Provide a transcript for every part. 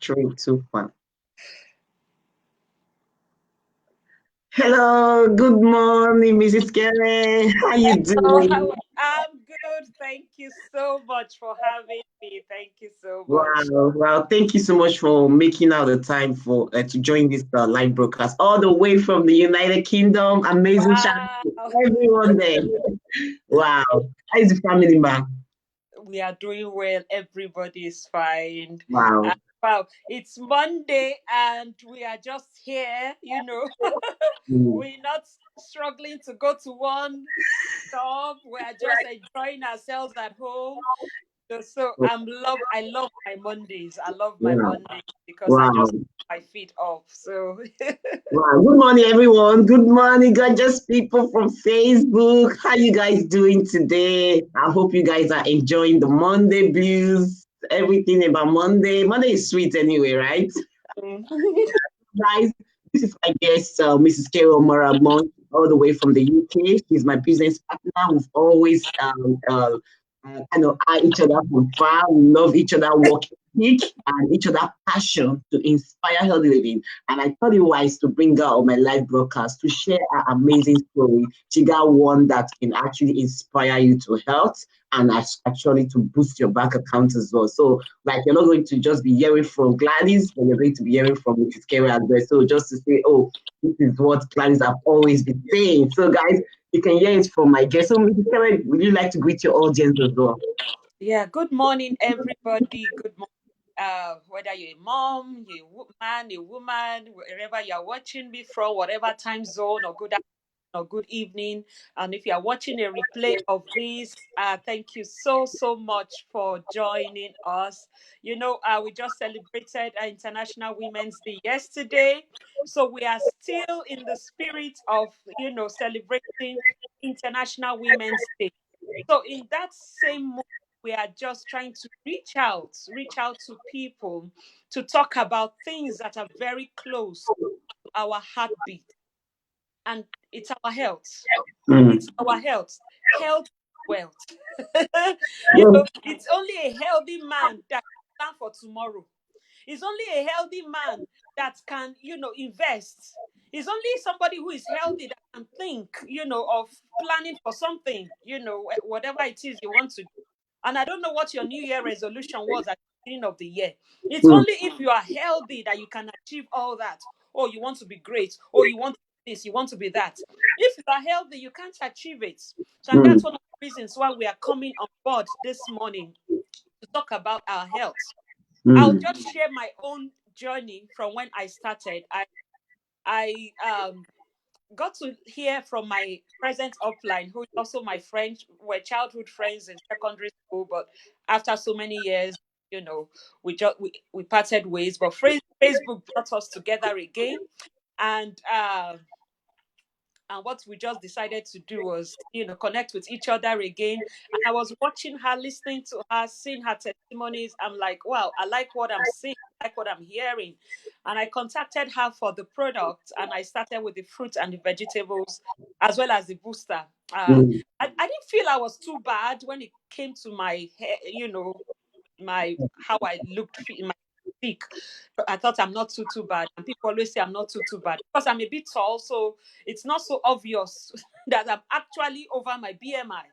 3, 2, 1. Hello, good morning, Mrs. Kelly. How you Oh, doing? I'm good. Thank you so much for having me. Thank you so much. Wow. Thank you so much for making out the time for to join this live broadcast all the way from the United Kingdom. Amazing shout out to Wow. everyone there. Wow. How is the family, man? We are doing well. Everybody is fine. Wow. Wow. It's Monday and we are just here. Mm. We're not struggling to go to one job. We are just enjoying ourselves at home. So I love my Mondays. I love my Yeah. Mondays because I Wow. just my feet off. So Wow. Good morning, everyone. Good morning, gorgeous people from Facebook. How you guys doing today? I hope you guys are enjoying the Monday blues. Everything about Monday. Monday is sweet anyway, right? Guys, this is my guest, Mrs. Carol Moramon, all the way from the UK. She's my business partner. We've always kind of eye each other from far. We love each other work ethic and each other passion to inspire healthy living. And I thought it wise to bring her on my live broadcast to share her amazing story. She got one that can actually inspire you to health and actually to boost your bank account as well. So, like, you're not going to just be hearing from Gladys, but you're going to be hearing from Mrs. Kerry as well. So, just to say, oh, this is what Gladys have always been saying. So, guys, you can hear it from my guest. So, Mrs. Kerry, would you like to greet your audience as well? Yeah, good morning, everybody. Good morning. Whether you're a mom, you're a woman, wherever you're watching me from, whatever time zone or good afternoon or good evening. And if you're watching a replay of this, thank you so much for joining us. We just celebrated International Women's Day yesterday. So we are still in the spirit of, celebrating International Women's Day. So in that same moment, we are just trying to reach out to people to talk about things that are very close to our heartbeat, and it's our health. Mm. It's our health. Health is wealth. Well, It's only a healthy man that can plan for tomorrow. It's only a healthy man that can, invest. It's only somebody who is healthy that can think, of planning for something, whatever it is you want to do. And I don't know what your New Year resolution was at the beginning of the year. It's mm, only if you are healthy that you can achieve all that. Oh, you want to be great. Oh, you want to be this. You want to be that. If you are healthy, you can't achieve it. So, and mm, that's one of the reasons why we are coming on board this morning to talk about our health. I'll mm. just share my own journey from when I started. I got to hear from my present upline, who is also my friend. We're childhood friends in secondary school, but after so many years, we parted ways. But Facebook brought us together again, and what we just decided to do was, connect with each other again. And I was watching her, listening to her, seeing her testimonies. I'm like, wow, I like what I'm seeing, I like what I'm hearing. And I contacted her for the product, and I started with the fruits and the vegetables as well as the booster. Mm. I didn't feel I was too bad when it came to my hair, my how I looked in my physique. I thought I'm not too bad, and people always say I'm not too bad because I'm a bit tall, so it's not so obvious that I'm actually over my BMI.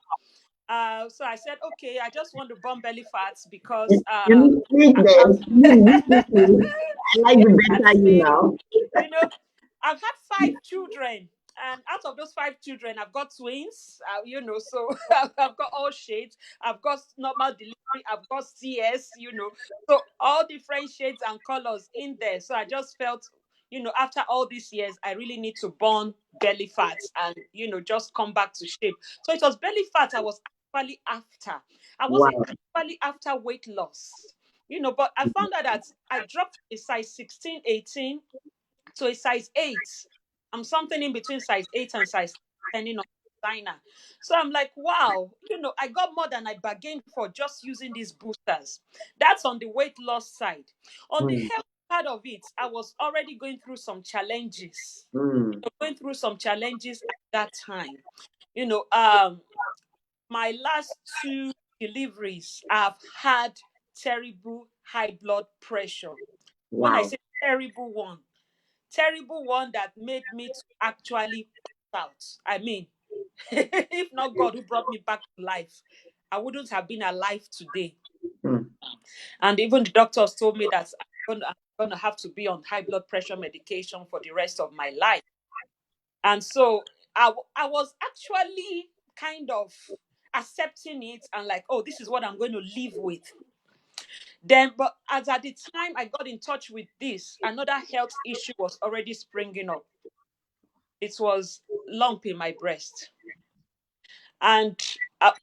So I said, okay, I just want to burn belly fats because You need sleep I've then. I like yeah, the I've better you seen, now. you know, I've had 5 children, and out of those 5 children, I've got twins. So I've got all shades. I've got normal delivery. I've got CS. So all different shades and colors in there. So I just felt, after all these years, I really need to burn belly fat and just come back to shape. So it was belly fat I was actually after. I wasn't Wow. actually after weight loss. But I found out that I dropped a size 16, 18 to a size 8. I'm something in between size 8 and size 10, depending on designer. So I'm like, wow, I got more than I bargained for just using these boosters. That's on the weight loss side. On the Mm, health part of it, I was already going through some challenges. mm. Going through some challenges at that time. You know, um, my last 2 deliveries, I've had terrible high blood pressure. When I Wow. say terrible one that made me to actually pass out. I mean, if not God who brought me back to life, I wouldn't have been alive today. Mm. And even the doctors told me that I'm going to have to be on high blood pressure medication for the rest of my life. And so I was actually kind of accepting it and like, oh, this is what I'm going to live with. Then, but as at the time I got in touch with this, another health issue was already springing up. It was lump in my breast. And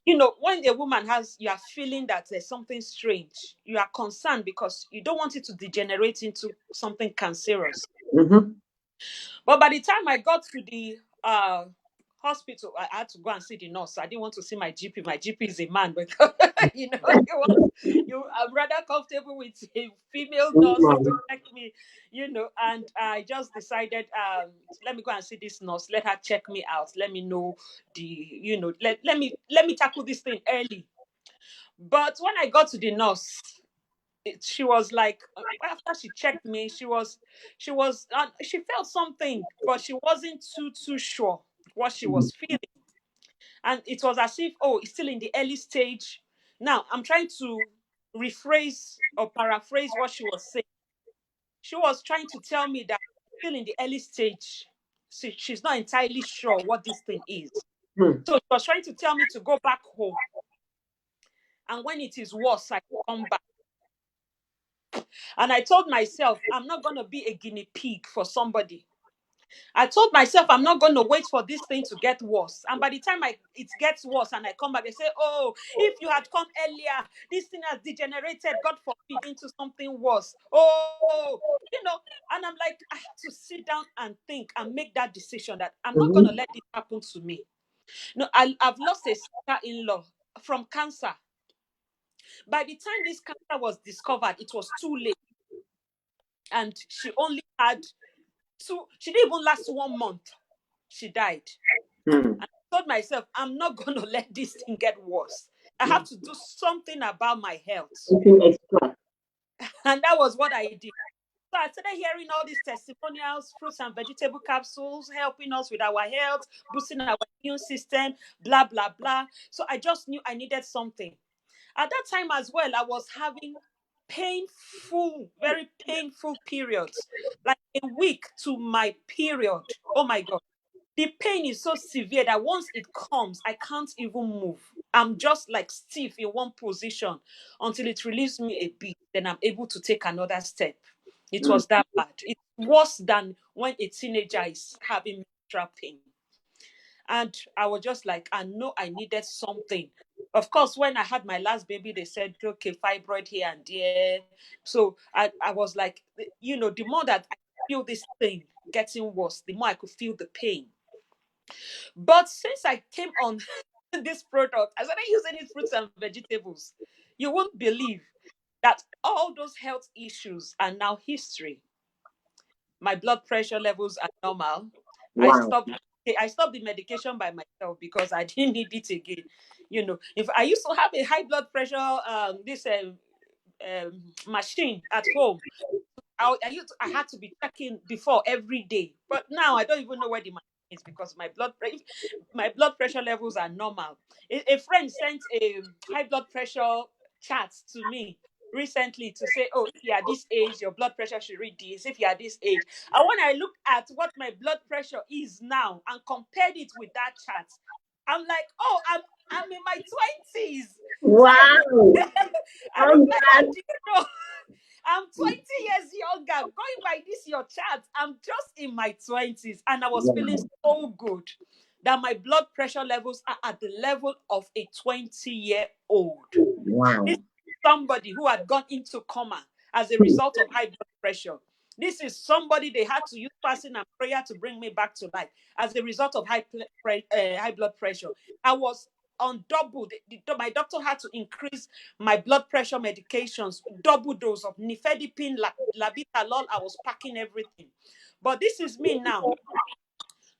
when a woman you are feeling that there's something strange, you are concerned because you don't want it to degenerate into something cancerous. Mm-hmm. But by the time I got to the hospital, I had to go and see the nurse. I didn't want to see my GP. My GP is a man, but I'm rather comfortable with a female nurse to Mm. check me, and I just decided, let me go and see this nurse. Let her check me out. Let me know let me tackle this thing early. But when I got to the nurse, she was like, after she checked me, she felt something, but she wasn't too sure what she Mm. was feeling. And it was as if, oh, it's still in the early stage. Now I'm trying to rephrase or paraphrase what she was saying. She was trying to tell me that it's still in the early stage. She's not entirely sure what this thing is. Mm. So she was trying to tell me to go back home, and when it is worse, I come back. And I told myself, I'm not going to be a guinea pig for somebody. I told myself, I'm not going to wait for this thing to get worse. And by the time it gets worse and I come back, they say, oh, if you had come earlier, this thing has degenerated, God forbid, into something worse. Oh, and I'm like, I have to sit down and think and make that decision that I'm not going to Mm-hmm. let this happen to me. No, I've lost a sister-in-law from cancer. By the time this cancer was discovered, it was too late. And she only had she didn't even last 1 month. She died. Mm. And I told myself, I'm not going to let this thing get worse. I have Mm. to do something about my health. Something extra. And that was what I did. So I started hearing all these testimonials, fruits and vegetable capsules, helping us with our health, boosting our immune system, blah, blah, blah. So I just knew I needed something. At that time as well, I was having painful, very painful periods, like a week to my period. Oh my God. The pain is so severe that once it comes, I can't even move. I'm just like stiff in one position until it relieves me a bit. Then I'm able to take another step. It Mm. was that bad. It's worse than when a teenager is having menstrual pain. And I was just like, I know I needed something. Of course, when I had my last baby, they said, okay, fibroid here and there. So I was like, the more that I feel this thing getting worse, the more I could feel the pain. But since I came on this product, I started using it fruits and vegetables. You won't believe that all those health issues are now history. My blood pressure levels are normal. I Wow. stopped I stopped the medication by myself because I didn't need it again. If I used to have a high blood pressure this machine at home, I had to be checking before every day. But now I don't even know where the machine is because my blood pressure levels are normal. A friend sent a high blood pressure chart to me recently to say, oh, if you're this age, your blood pressure should read this. If you're this age, and when I looked at what my blood pressure is now and compared it with that chart, I'm like, oh, I'm in my 20s. So Wow. I Oh replied that, God. I'm 20 years younger. Going by this, your chart, I'm just in my 20s. And I was feeling Wow. so good that my blood pressure levels are at the level of a 20-year-old. This Wow. is somebody who had gone into coma as a result of high blood pressure. This is somebody they had to use fasting and prayer to bring me back to life as a result of high blood pressure. I was on double. My doctor had to increase my blood pressure medications, double dose of nifedipine, labetalol. I was packing everything. But this is me now,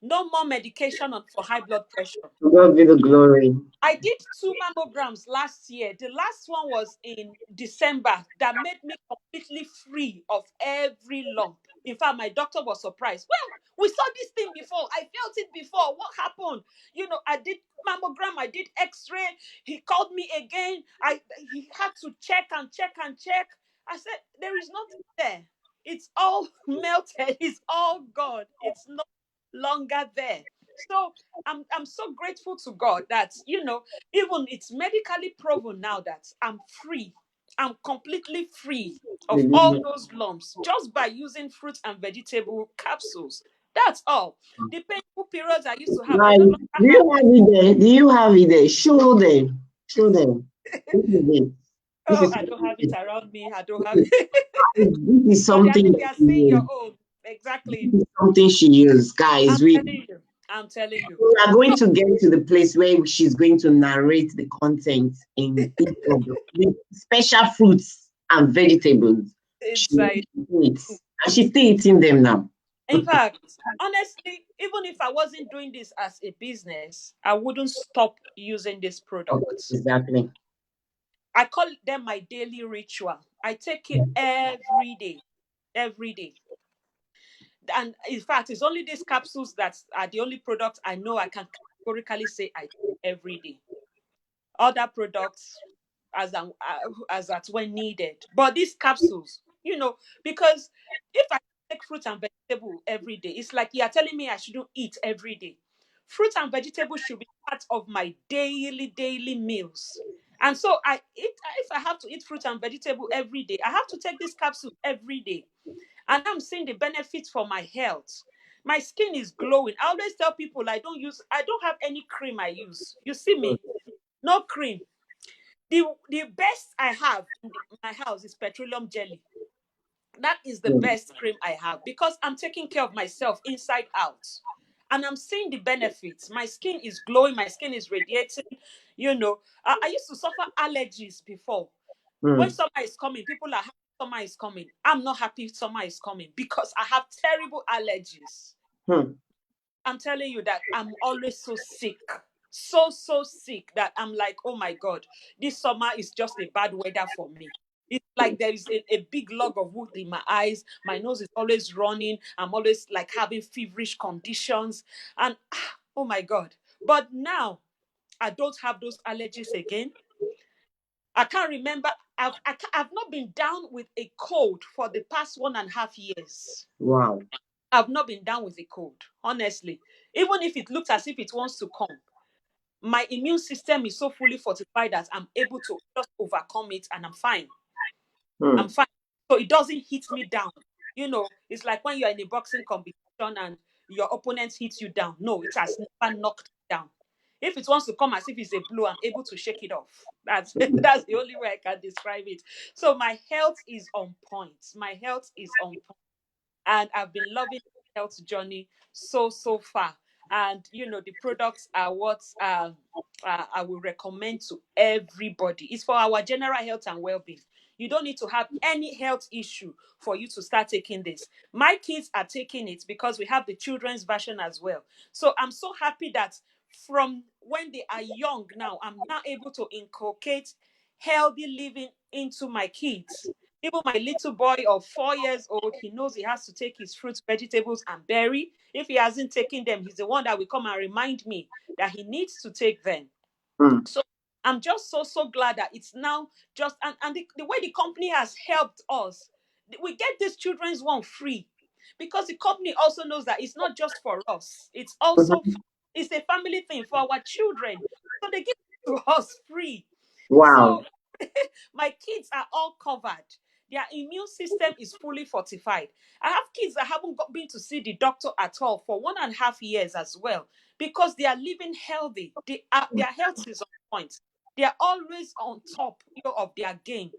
No more medication for high blood pressure. To God be the glory. I did 2 mammograms last year. The last one was in December that made me completely free of every lump. In fact, my doctor was surprised. Well, we saw this thing before. I felt it before. What happened? I did mammogram. I did X-ray. He called me again. He had to check and check and check. I said, there is nothing there. It's all melted. It's all gone. It's no longer there. So I'm so grateful to God that even it's medically proven now that I'm free. I'm completely free of all those lumps just by using fruit and vegetable capsules. That's all. The painful periods I used to have, I Nice. no longer Do have you have it there? Do you have it there? Show them. Show them. This is it. This Oh, is I don't have it around me. I don't have it. this is But I something think they she are saying your used. own. This Exactly. is something she used, I'm guys. We telling you. I'm telling you. we are going So to get to the place where she's going to narrate the content in each of the special fruits and vegetables. She inside. eats. And she's still eating them now. In fact, honestly, even if I wasn't doing this as a business, I wouldn't stop using this product. Exactly. I call them my daily ritual. I take it every day, every day. And in fact, it's only these capsules that are the only products I know I can categorically say I take every day. Other products as at when needed. But these capsules, because if I take fruit and vegetable every day, it's like you're telling me I shouldn't eat every day. Fruit and vegetable should be part of my daily meals. And so if I have to eat fruit and vegetable every day, I have to take this capsule every day. And I'm seeing the benefits for my health. My skin is glowing. I always tell people I don't have any cream I use. You see me? No cream. The best I have in my house is petroleum jelly. That is the Mm, best cream I have because I'm taking care of myself inside out. And I'm seeing the benefits. My skin is glowing, my skin is radiating. I used to suffer allergies before. When mm, summer is coming, people are happy summer is coming. I'm not happy summer is coming because I have terrible allergies. mm. I'm telling you that I'm always so sick. So sick that I'm like, oh my God, this summer is just a bad weather for me. It's like there is a big log of wood in my eyes. My nose is always running. I'm always like having feverish conditions. And oh my God. But now I don't have those allergies again. I can't remember. I've not been down with a cold for the past 1.5 years. Wow. I've not been down with a cold, honestly. Even if it looks as if it wants to come, my immune system is so fully fortified that I'm able to just overcome it and I'm fine. I'm Mm, fine. So it doesn't hit me down. It's like when you're in a boxing competition and your opponent hits you down. No, it has never knocked me down. If it wants to come as if it's a blow, I'm able to shake it off. That's that's the only way I can describe it. So my health is on point. My health is on point, and I've been loving the health journey so far. And the products are what I will recommend to everybody. It's for our general health and well-being. You don't need to have any health issue for you to start taking this. My kids are taking it because we have the children's version as well. So I'm so happy that from when they are young now, I'm now able to inculcate healthy living into my kids. Even my little boy of 4 years old, he knows he has to take his fruits, vegetables, and berry. If he hasn't taken them, he's the one that will come and remind me that he needs to take them. mm, So I'm just so glad that it's now just and the way the company has helped us, we get this children's one free because the company also knows that it's not just for us, it's also mhm. it's a family thing for our children. So they give it to us free. Wow. So my kids are all covered. Their immune system is fully fortified. I have kids that haven't been to see the doctor at all for 1.5 years as well because they are living healthy. Their health is on point. They are always on top of their game.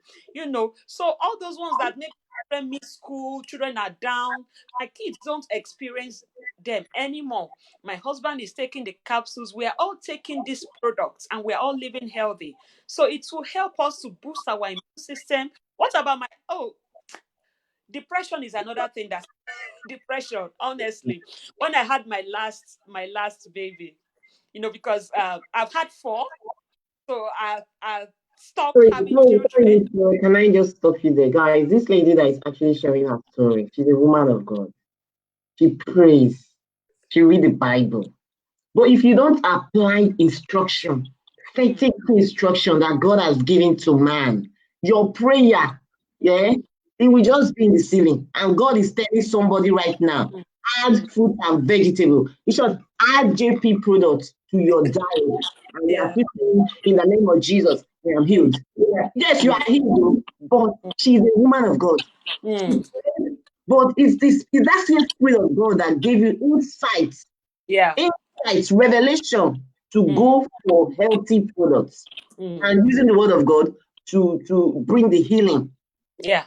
So all those ones that make children miss school, children are down, my kids don't experience them anymore. My husband is taking the capsules. We are all taking these products and we're all living healthy. So it will help us to boost our immune system. What about depression is another thing that depression, honestly. When I had my last baby, because I've had four, so I stopped Sorry, having sorry, children. sorry, can I just stop you there, guys? This lady that is actually sharing her story, she's a woman of God. She prays, she read the Bible. But if you don't apply instruction, Mm, faithful instruction that God has given to man, your prayer, yeah, it will just be in the ceiling. And God is telling somebody right now, mm, mm, add fruit and vegetable. You should add JP products to your diet. And you are yeah. speaking in the name of Jesus, I am Mm, healed. Yeah. Yes, you mm, are healed, but she's a woman of God. mm, But it's that same spirit of God that gave you yeah. revelation to Mm, go for healthy products mm, and using the word of God to bring the healing. yeah.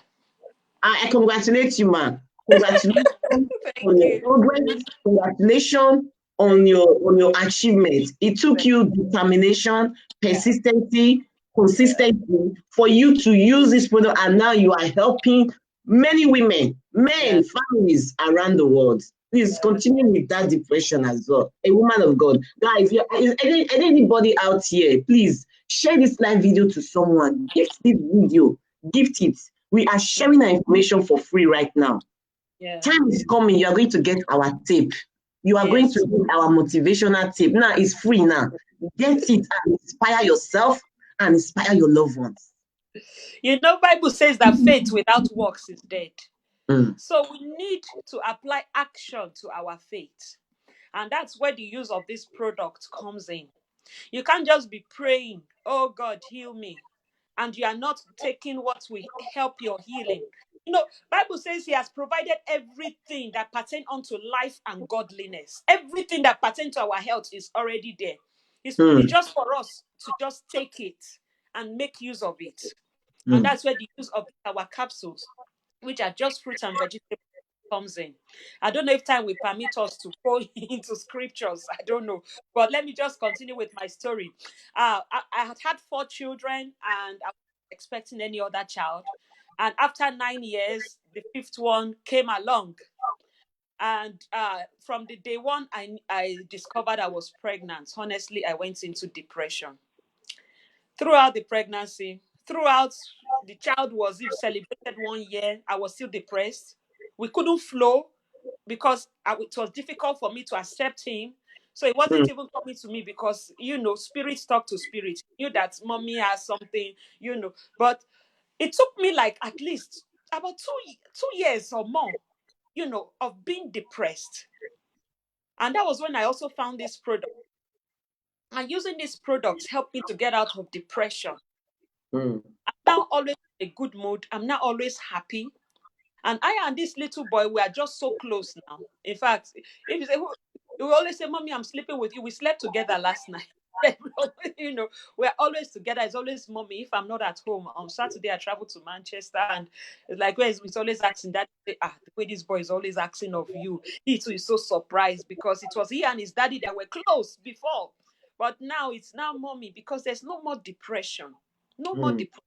I congratulate you, man. Congratulations Thank on your you. progress. Congratulations Thank on your achievements. It took thank you determination, Yeah. persistency, Yeah. consistency for you to use this product, and now you are helping many women, Yeah. men, families around the world. Please Yeah. continue with that depression as well. A woman of God, guys, is anybody out here? Please share this live video to someone. Gift this video. Gift it. We are sharing our information for free right now. Yeah. Time is coming. You are going to get our tape. You are going to Yes. get our motivational tape. Now it's free now. Get it and inspire yourself and inspire your loved ones. Bible says that faith without works is dead. Mm, So we need to apply action to our faith. And that's where the use of this product comes in. You can't just be praying, oh God, heal me, and you are not taking what will help your healing. Bible says he has provided everything that pertain unto life and godliness. Everything that pertain to our health is already there. It's mm, just for us to just take it and make use of it. And mm. that's where the use of our capsules, which are just fruits and vegetables, comes in. I don't know if time will permit us to go into scriptures. I don't know. But let me just continue with my story. I had had four children and I wasn't expecting any other child. And after 9 years, the fifth one came along. And from the day one, I discovered I was pregnant. Honestly, I went into depression throughout the pregnancy. Throughout the child was if celebrated 1 year, I was still depressed. We couldn't flow because it was difficult for me to accept him. So it wasn't Mm, even coming to me because spirit talk to spirit. He knew that mommy has something. But it took me like at least about 2 years or more, of being depressed. And that was when I also found this product. And using this product helped me to get out of depression. mm, Now always in a good mood. I'm now always happy. And I and this little boy, we are just so close now. In fact, if you say, you will always say, Mommy, I'm sleeping with you. We slept together last night. We're always together. It's always Mommy. If I'm not at home on Saturday, I travel to Manchester, and it's like, where is it's always asking that, the way this boy is always asking of you. He too is so surprised because it was he and his daddy that were close before. But now it's now Mommy because there's no more depression. No more mm, depression.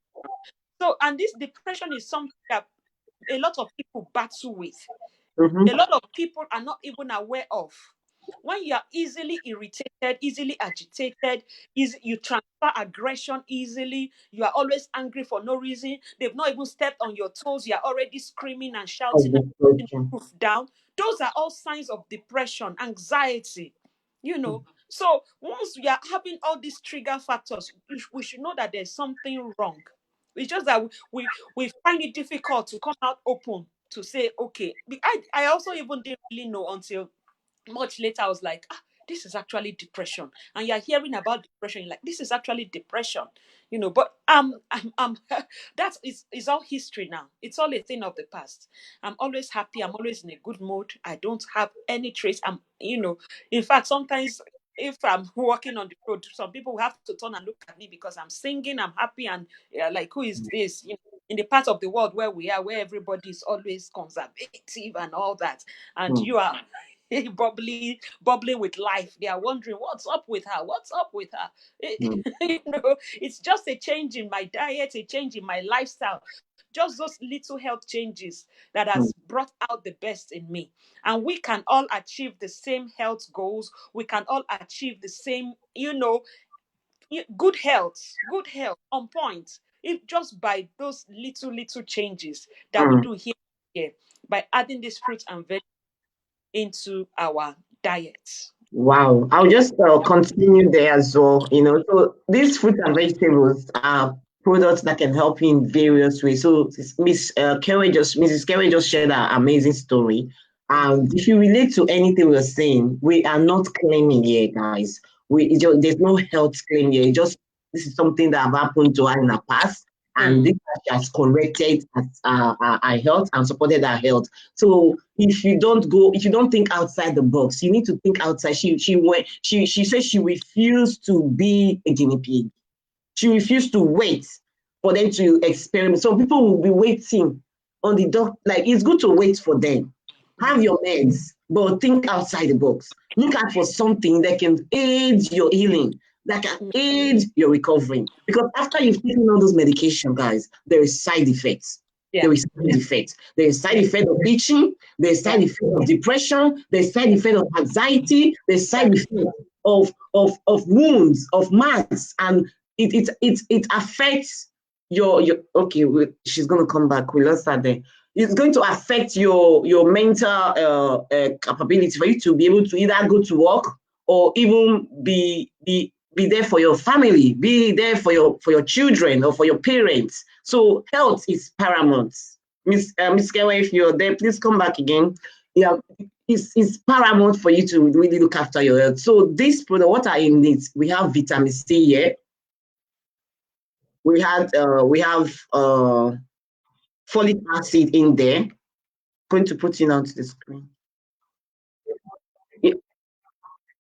So, and this depression is something that a lot of people battle with. A mhm. lot of people are not even aware of. When you are easily irritated, easily agitated, you transfer aggression easily, you are always angry for no reason, they've not even stepped on your toes, you are already screaming and Of shouting and putting the depression. roof down. Those are all signs of depression, anxiety, So once we are having all these trigger factors, we should know that there's something wrong. It's just that we find it difficult to come out open to say, okay. I also even didn't really know until much later. I was like, this is actually depression. And you're hearing about depression, you're like, this is actually depression. But that is all history now. It's all a thing of the past. I'm always happy. I'm always in a good mood. I don't have any trace. In fact, sometimes if I'm walking on the road, some people have to turn and look at me because I'm singing, I'm happy, and like, who is this? In the part of the world where we are, where everybody is always conservative and all that, and Mm, you are bubbling with life. They are wondering what's up with her. What's up with her? mm, It's just a change in my diet, a change in my lifestyle. just those little health changes that has brought out the best in me. And we can all achieve the same health goals. We can all achieve the same, good health on point. If just by those little changes that we Mm. do here, by adding this fruit and veg into our diet. Wow, I'll just continue there as well. So these fruits and vegetables are products that can help you in various ways. So Mrs. Kerry just shared an amazing story. If you relate to anything we're saying, we are not claiming here, guys. There's no health claim here. This is something that have happened to us in the past, and this has corrected our health and supported our health. So if you don't think outside the box, you need to think outside. She said she refused to be a guinea pig. She refused to wait for them to experiment. So people will be waiting on the doc. Like, it's good to wait for them. Have your meds, but think outside the box. Look out for something that can aid your healing, that can aid your recovery. Because after you've taken all those medication, guys, there is side effects. Yeah. There is side effects. There is side effect of itching. There is side effect of depression. There is side effect of anxiety. There is side effect of wounds, of marks, and it affects your okay. She's gonna come back. We lost her there. It's going to affect your mental capability for you to be able to either go to work or even be there for your family, be there for your children or for your parents. So health is paramount. Miss Kewa, if you're there, please come back again. Yeah, it's paramount for you to really look after your health. So this product, what are in it? We have vitamin C here. We have folic acid in there. Going to put it onto the screen. Yeah,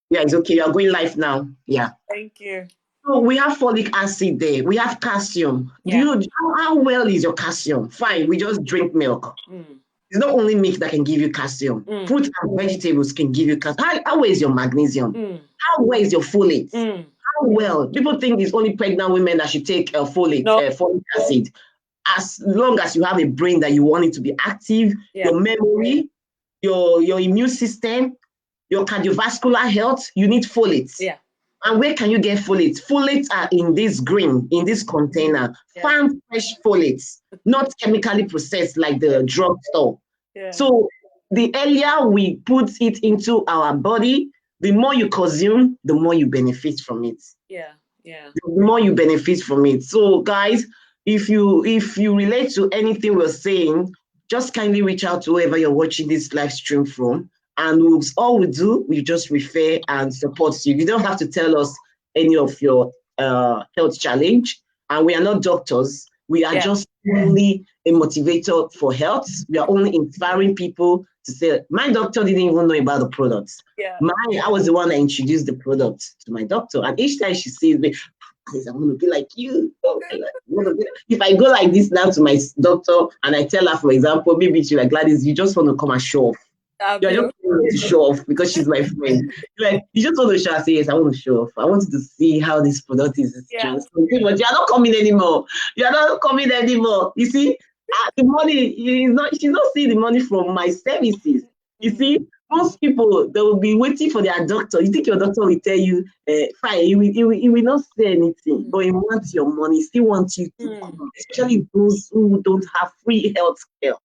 yeah, it's okay. You're going live now. Yeah. Thank you. So we have folic acid there. We have calcium. Yeah. How well is your calcium? Fine. We just drink milk. It's not only milk that can give you calcium. Fruits and vegetables can give you calcium. How well is your magnesium? How well is your folate? How well? People think it's only pregnant women that should take folic acid. As long as you have a brain that you want it to be active, your memory, your immune system, your cardiovascular health, you need folates. Yeah. And where can you get folates? Folates are in this container. Farm fresh folates, not chemically processed like the drugstore. Yeah. So the earlier we put it into our body, the more you consume, the more you benefit from it. Yeah. Yeah. The more you benefit from it. So guys, if you relate to anything we're saying, just kindly reach out to whoever you're watching this live stream from, and all we do, we just refer and support you. You don't have to tell us any of your health challenge, and we are not doctors. We are just only a motivator for health. We are only inspiring people to say, my doctor didn't even know about the products. Yeah. I was the one that introduced the product to my doctor, and each time she sees me, I want to be like you. If I go like this now to my doctor and I tell her, for example, maybe she's like, Gladys, you just want to come and show off. You're just want to show off because she's my friend. Like, you just want to show her, say, yes, I want to show off. I wanted to see how this product is transforming. But you are not coming anymore. You are not coming anymore. You see, the money she's not seeing the money from my services. You see, most people, they will be waiting for their doctor. You think your doctor will tell you, fine, he will not say anything, but he wants your money. He still wants you to come, especially those who don't have free health care.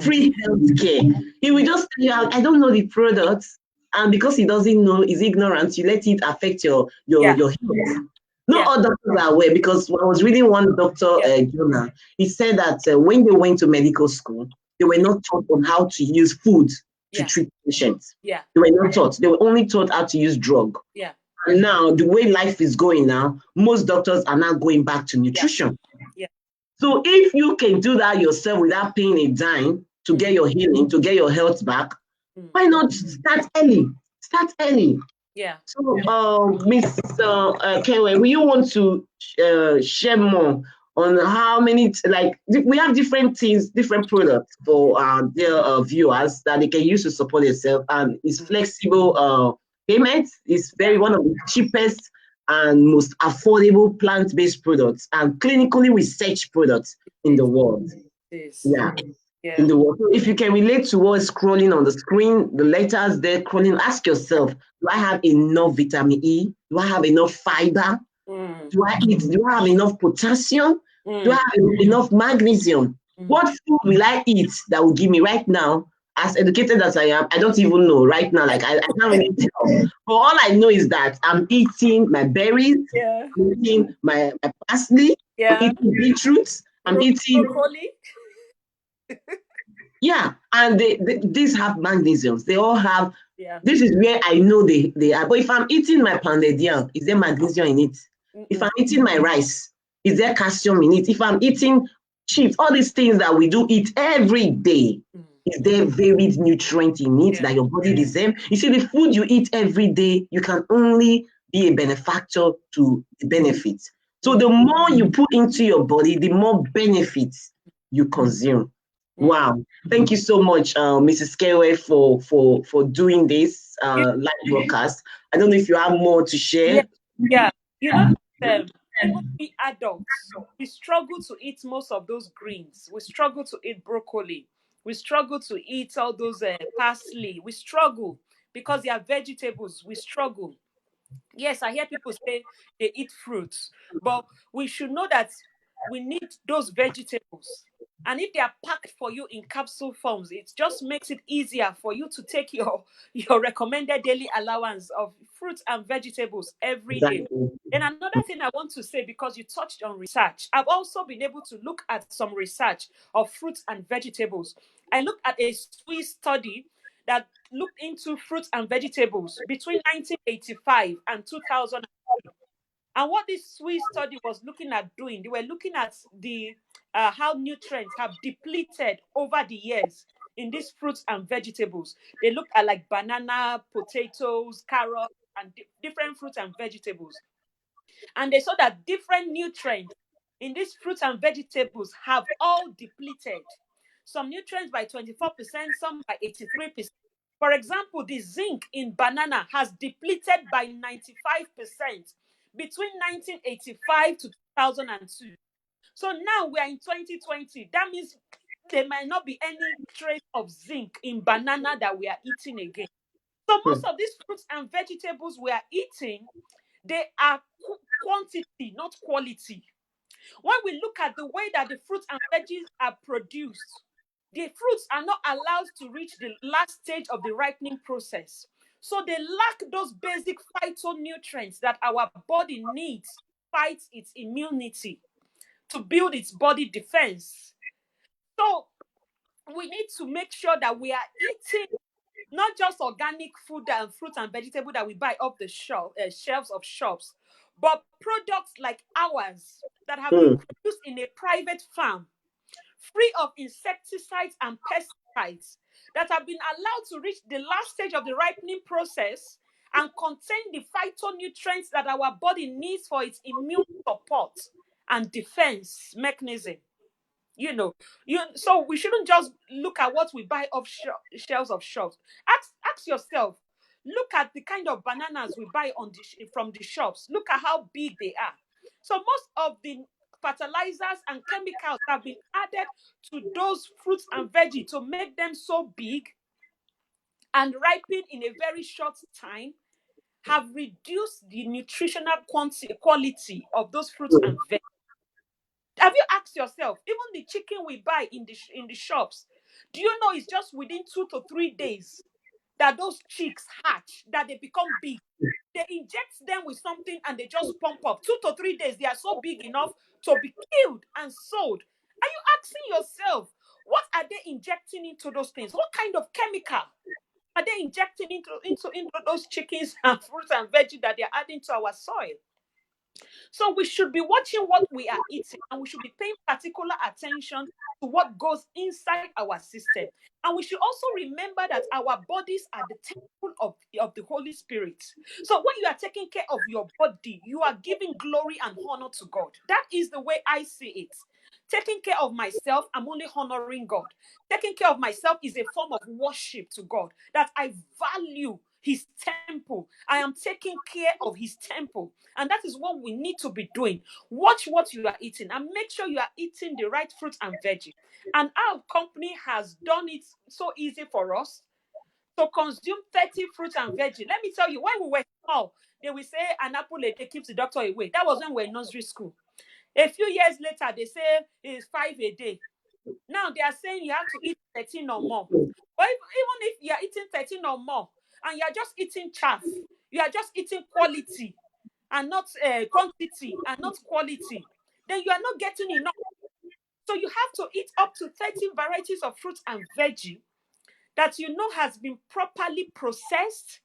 Free health care. He will just tell you, I don't know the products, and because he doesn't know, he's ignorant, you let it affect your health. Not all doctors are aware, because when I was reading one doctor journal, he said that when they went to medical school, they were not taught on how to use food to treat patients. Yeah. They were not taught. They were only taught how to use drug. Yeah. And now, the way life is going now, most doctors are now going back to nutrition. Yeah. So if you can do that yourself without paying a dime to get your healing, to get your health back, why not start early? Start early. Yeah. So, Miss Kenway, will you want to share more on how many, we have different things, different products for their viewers that they can use to support themselves, and it's flexible payment. It's one of the cheapest and most affordable plant-based products and clinically researched products in the Yes. world. Yes. Yeah, in Yeah. the world. So if you can relate to what's scrolling on the screen, the letters there scrolling, ask yourself, do I have enough vitamin E? Do I have enough fiber? Mm. Do I have enough potassium? Do I Mm. have enough magnesium? Mm. What food will I eat that will give me right now? As educated as I am, I don't even know right now. Like I can't really tell. But all I know is that I'm eating my berries, Yeah. I'm eating my parsley, I'm Yeah. eating beetroots, I'm eating Broccoli. yeah, and these have magnesiums. They all have. Yeah. This is where I know they are. But if I'm eating my pounded yam, is there magnesium in it? If Mm-mm. I'm eating my rice, is there calcium in it? If I'm eating chips, all these things that we do eat every day, Mm. is there varied nutrient in it Yeah. that your body deserves? You see, the food you eat every day, you can only be a benefactor to the benefits. So Mm. the more you put into your body, the more benefits you consume. Mm. Wow. Thank you so much, Mrs. Kewe, for doing this You, live broadcast. I don't know if you have more to yeah. share. Yeah. You know, even we adults, we struggle to eat most of those greens. We struggle to eat broccoli. We struggle to eat all those parsley. We struggle because they are vegetables. We struggle. Yes, I hear people say they eat fruits, but we should know that we need those vegetables. And if they are packed for you in capsule forms, it just makes it easier for you to take your recommended daily allowance of fruits and vegetables every day. Exactly. And another thing I want to say, because you touched on research, I've also been able to look at some research of fruits and vegetables. I looked at a Swiss study that looked into fruits and vegetables between 1985 and 2000. And what this Swiss study was looking at doing, they were looking at the how nutrients have depleted over the years in these fruits and vegetables. They looked at like banana, potatoes, carrots, and different fruits and vegetables. And they saw that different nutrients in these fruits and vegetables have all depleted. Some nutrients by 24%, some by 83%. For example, the zinc in banana has depleted by 95% between 1985 to 2002. So now we are in 2020. That means there might not be any trace of zinc in banana that we are eating again. So most Hmm. of these fruits and vegetables we are eating, they are quantity, not quality. When we look at the way that the fruits and veggies are produced, the fruits are not allowed to reach the last stage of the ripening process. So they lack those basic phytonutrients that our body needs to fight its immunity, to build its body defense. So we need to make sure that we are eating not just organic food and fruit and vegetable that we buy off the shelves of shops, but products like ours that have been Hmm. produced in a private farm, free of insecticides and pesticides, that have been allowed to reach the last stage of the ripening process and contain the phytonutrients that our body needs for its immune support and defense mechanism. So we shouldn't just look at what we buy off shelves of shops. Ask yourself, look at the kind of bananas we buy from the shops. Look at how big they are. So most of the fertilizers and chemicals have been added to those fruits and veggies to make them so big and ripen in a very short time, have reduced the nutritional quality of those fruits Hmm. and veggies. Have you asked yourself, even the chicken we buy in the shops, do you know it's just within 2 to 3 days that those chicks hatch, that they become big? They inject them with something and they just pump up. 2 to 3 days, they are so big enough to be killed and sold. Are you asking yourself, what are they injecting into those things? What kind of chemical are they injecting into those chickens and fruits and veggies that they're adding to our soil? So we should be watching what we are eating, and we should be paying particular attention to what goes inside our system. And we should also remember that our bodies are the temple of the Holy Spirit. So when you are taking care of your body, you are giving glory and honor to God. That is the way I see it. Taking care of myself, I'm only honoring God. Taking care of myself is a form of worship to God, that I value his temple. I am taking care of his temple. And that is what we need to be doing. Watch what you are eating and make sure you are eating the right fruit and veggie. And our company has done it so easy for us to consume 30 fruits and veggie. Let me tell you, when we were small, they will say an apple a day keeps the doctor away. That was when we were in nursery school. A few years later, they say it's 5 a day. Now they are saying you have to eat 13 or more. But even if you are eating 13 or more and you are just eating chaff, you are just eating quality and not quantity and not quality, then you are not getting enough. So you have to eat up to 30 varieties of fruit and veggie that you know has been properly processed,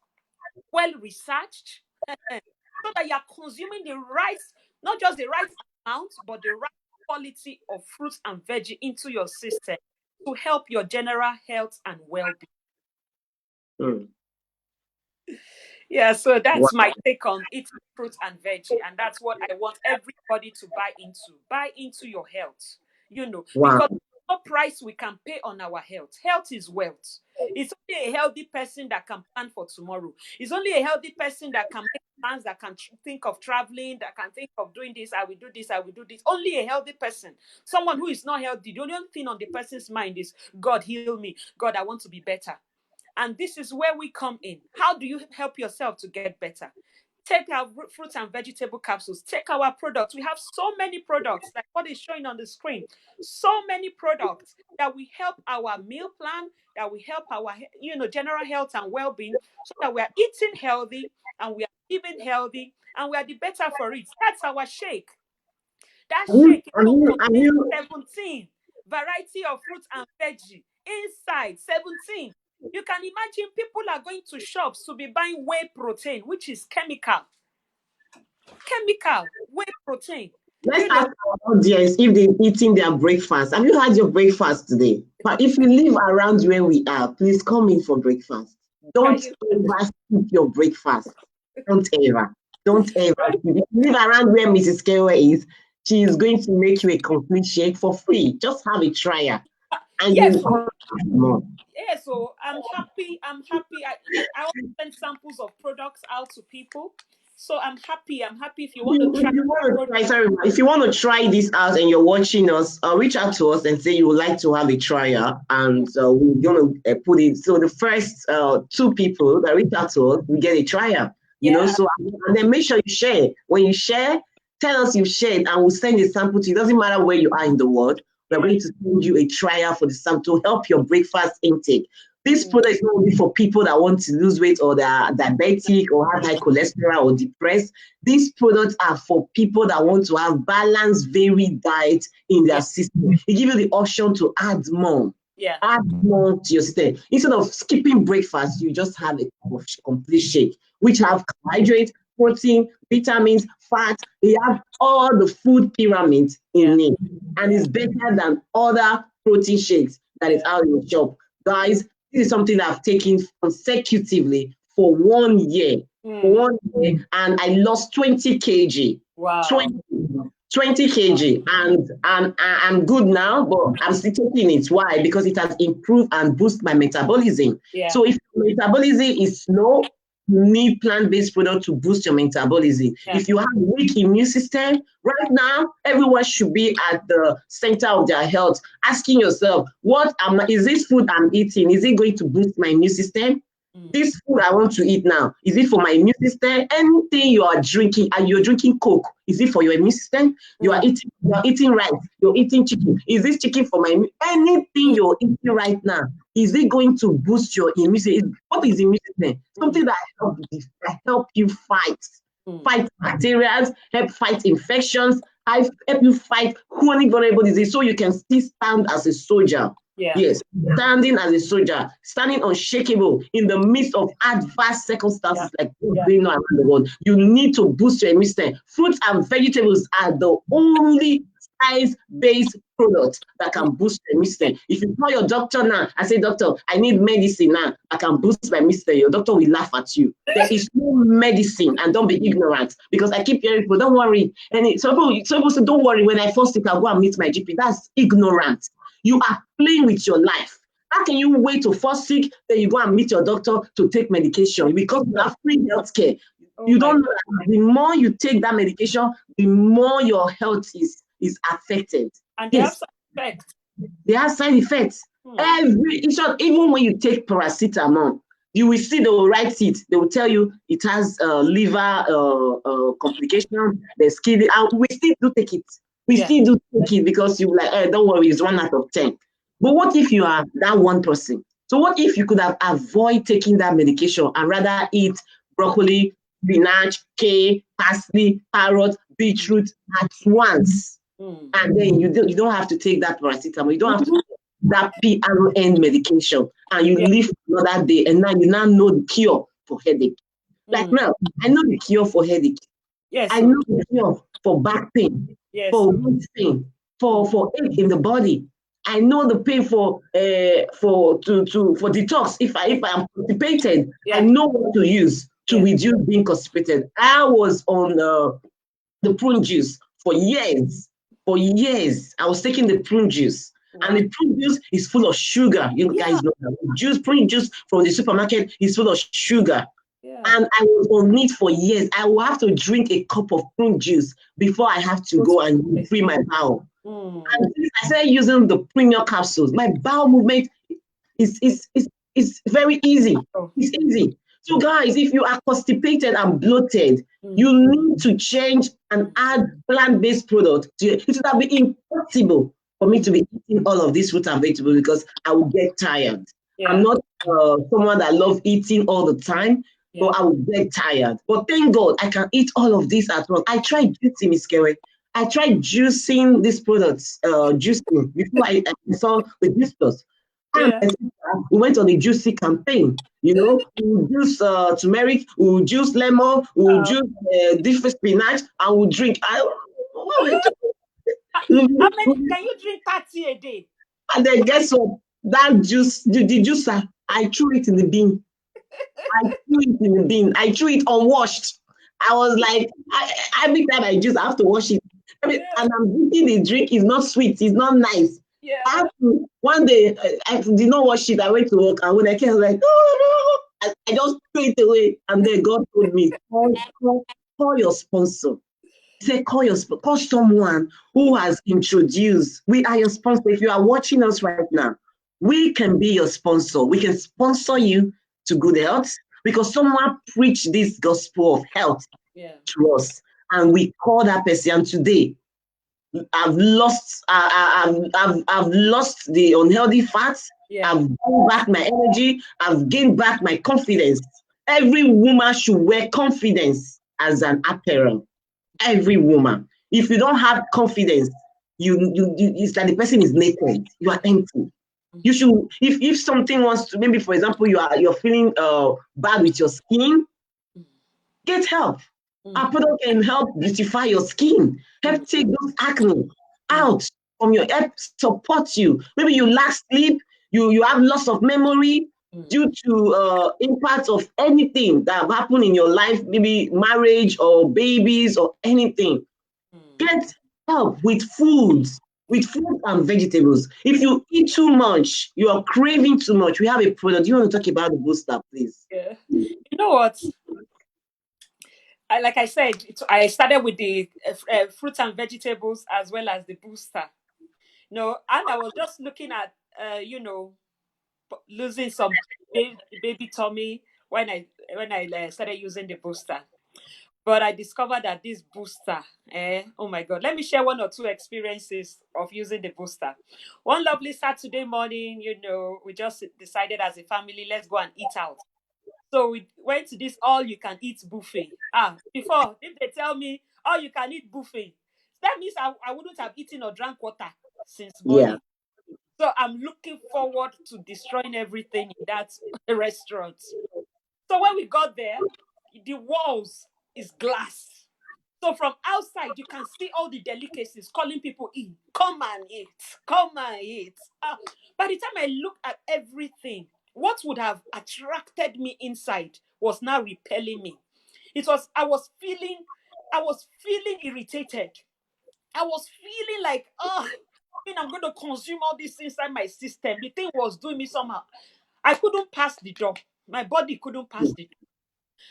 well researched, so that you are consuming the right, not just the right amount, but the right quality of fruits and veggie into your system to help your general health and well-being. Mm. Yeah, so Wow. that's my take on eating fruits and veggie, and that's what I want everybody to buy into. Buy into your health, Wow. because no price we can pay on our health. Health is wealth. It's only a healthy person that can plan for tomorrow. It's only a healthy person that can make plans, that can think of traveling, that can think of doing this. I will do this. I will do this. Only a healthy person. Someone who is not healthy, the only thing on the person's mind is, God, heal me. God, I want to be better. And this is where we come in. How do you help yourself to get better? Take our fruits and vegetable capsules. Take our products. We have so many products, like what is showing on the screen. So many products that we help our meal plan, that we help our general health and well-being, so that we are eating healthy and we are living healthy and we are the better for it. That's our shake. That Have you, shake have you, have contains you, 17 variety of fruits and veggie inside. 17. You can imagine people are going to shops to be buying whey protein, which is chemical whey protein. let's You know, ask our audience if they're eating their breakfast. Have you had your breakfast today? But if you live around where we are, please come in for breakfast. can Don't you ever skip your breakfast. Don't ever. Don't ever. right? If you live around where Mrs. Kewa is, she is going to make you a complete shake for free. Just have a trial and you Yes, will come so back more. yeah, so I'm happy. I'm happy. I also send samples of products out to people. So I'm happy. I'm happy if you want to try If you want to product. try, sorry, if you want to try this out and you're watching us, reach out to us and say you would like to have a trial, and we're gonna put it. So the first two people that reach out to us, we get a trial. Yeah. So and then make sure you share. When you share, tell us you've shared, and we'll send a sample to you. It doesn't matter where you are in the world. We're Yeah. going to send you a trial for the sample to help your breakfast intake. This Mm, product is not only for people that want to lose weight or that are diabetic or have high cholesterol or depressed. These products are for people that want to have balanced, varied diet in their yeah. system. It gives you the option to add more. Yeah. Add more to your system. Instead of skipping breakfast, you just have a complete shake, which Yeah. have carbohydrate, protein, vitamins, fat. They have all the food pyramids Yeah. in it. And Yeah. it's better than other protein shakes that is Yeah. out in the shop. Guys, this is something that I've taken consecutively for 1 year. For Mm, 1 year, and I lost 20 kg. wow. 20, 20 kg. And I'm good now, but I'm still taking it. Why? Because it has improved and boosted my metabolism. Yeah. So if your metabolism is slow, you need plant-based product to boost your metabolism. Yeah. If you have weak immune system, right now, everyone should be at the center of their health, asking yourself, is this food I'm eating? Is it going to boost my immune system? Mm, This food I want to eat now, is it for my immune system? Anything you are drinking, and you're drinking Coke, is it for your immune system? mm, You are eating rice, you're eating chicken. Is this chicken for my anything mm, you're eating right now? Is it going to boost your immune system? What is immune system? mm, Something that help you mm. fight bacteria, help fight infections, help you fight chronic vulnerable disease, so you can still stand as a soldier. Yeah. Yes, standing as a soldier, standing unshakable in the midst of adverse Yeah. circumstances like what's Yeah. going on around the world. You need to boost your immune system. Fruits and vegetables are the only science-based products that Mm, can boost your immune system. If you call your doctor now and say, doctor, I need medicine now, I can boost my immune system, your doctor will laugh at you. There is no medicine, and don't be ignorant, because I keep hearing people, don't worry. And some people say, don't worry, when I fall sick, I'll go and meet my GP. That's ignorant. You are playing with your life. How can you wait to fall sick, then you go and meet your doctor to take medication because you have free healthcare? Oh You my don't God. know that the more you take that medication, the more your health is affected. And they have Yes, side effects. they have side effects. Hmm. In short, even when you take paracetamol, you will see they will write it. They will tell you it has liver complication, there's kidney. And we still do take it. We Yeah. still do take it because you like, don't worry, it's 1 out of 10. But what if you are that one person? So what if you could have avoid taking that medication and rather eat broccoli, spinach, kale, parsley, carrot, beetroot at once? Hmm. And then you don't have to take that paracetamol. You don't have to Mhm. take that PRN medication, and you Yeah. live another day. And now know the cure for headache. Like Hmm. now, I know the cure for headache. Yes. I So. know the cure for back pain, Yes. for So. waist pain, Hmm. for ache in the body. I know the pain for detox. If I am constipated, I Yeah. know what to use to Yes. reduce being constipated. I was on the prune juice for years. For years, I was taking the prune juice. And Wow. the prune juice is full of sugar. You Yeah. guys know that. Prune juice from the supermarket is full of sugar. Yeah. And I was on it for years. I will have to drink a cup of prune juice before I have to Go to go and place. free my bowel. Hmm. And since I started using the premium capsules, my bowel movement is, is, is, is very easy. Oh. It's easy. So, guys, if you are constipated and bloated, Hmm. you need to change and add plant-based products. It would have been impossible for me Hmm. to be eating all of these fruit and vegetables because I will get tired. I'm Yeah. not someone that loves eating all the time, so Yeah. I will get tired. But thank God I can eat all of this at once. I tried juicing, Miss Kerry. I tried juicing these products, juicing before I saw the juice plus. And Yeah. my sister, we went on a juicy campaign. We will juice turmeric, we will juice lemon, we will Uh, juice different spinach, and we'll drink. What we how many do? can you drink 30 a day? And then guess what? That juice, the juicer, I threw it in the bin. I threw it in the bin. I threw it unwashed. I was like, every time I juice, I have to wash it. Yeah. And I'm drinking the drink. It's not sweet. It's not nice. Yeah. One day, I did not wash it. I went to work, and when I came, I was like, oh no! I just threw it away. And then God told me, call your sponsor. He said, call someone who has introduced. We are your sponsor. If you are watching us right now, we can be your sponsor. We can sponsor you to good health because someone preached this gospel of health Yeah. to us, and we call that person. And today, I've lost the unhealthy fats. Yeah. I've gained back my energy. I've gained back my confidence. Every woman should wear confidence as an apparel. Every woman. If you don't have confidence, it's like the person is naked. You are empty. You should, if something wants to, maybe for example, you're feeling bad with your skin, get help. Our Mm. product can help beautify your skin, Mm. help take those acne Mm. out from your, help support you. Maybe you lack sleep, you have loss of memory Mm. due to impact of anything that have happened in your life, maybe marriage or babies or anything. Mm. Get help with fruit and vegetables. If Yeah. you eat too much, you are craving too much. We have a product. You want to talk about the booster, please? Yeah. You know what? Like I said, I started with the fruits and vegetables as well as the booster. No, and I was just looking at, losing some baby tummy when I started using the booster. But I discovered that this booster, oh my God, let me share one or two experiences of using the booster. One lovely Saturday morning, we just decided as a family, let's go and eat out. So we went to this all you can eat buffet. Before, if they tell me all you can eat buffet, that means I wouldn't have eaten or drank water since Yeah, morning. So I'm looking forward to destroying everything in that restaurant. So when we got there, the walls is glass. So from outside, you can see all the delicacies calling people in. Come and eat. Come and eat. By the time I look at everything, what would have attracted me inside was now repelling me. It was I was feeling irritated. I was feeling like, oh. mean I'm going to consume all this inside my system. The thing was doing me somehow. I couldn't pass the job. My body couldn't pass mm, the job.